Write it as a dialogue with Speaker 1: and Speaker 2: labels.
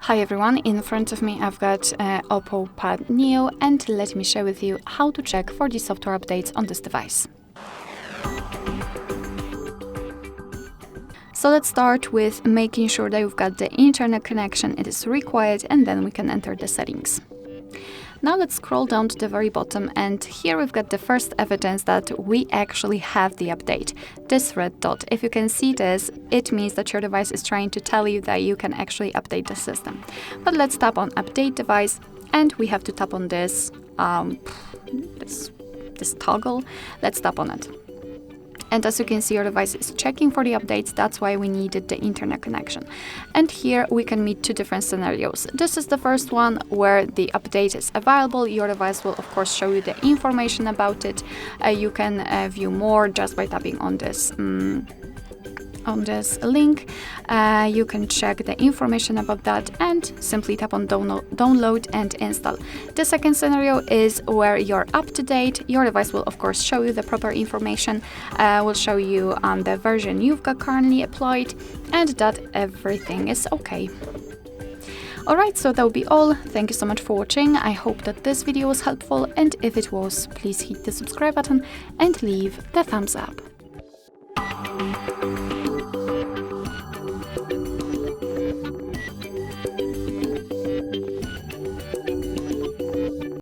Speaker 1: Hi everyone, in front of me I've got OPPO Pad Neo, and let me share with you how to check for the software updates on this device. So let's start with making sure that you've got the internet connection it is required, and then we can enter the settings. Now let's scroll down to the very bottom, and here we've got the first evidence that we actually have the update. This red dot, if you can see this, it means that your device is trying to tell you that you can actually update the system. But let's tap on update device, and we have to tap on this, this toggle. Let's tap on it. And as you can see, your device is checking for the updates. That's why we needed the internet connection. And here we can meet two different scenarios. This is the first one where the update is available. Your device will of course show you the information about it. You can view more just by tapping on this link. You can check the information about that and simply tap on download and install. The second scenario is where you're up to date. Your device will of course show you the proper information, will show you the version you've got currently applied, and that everything is okay. Alright, so that will be all. Thank you so much for watching. I hope that this video was helpful, and if it was, please hit the subscribe button and leave the thumbs up.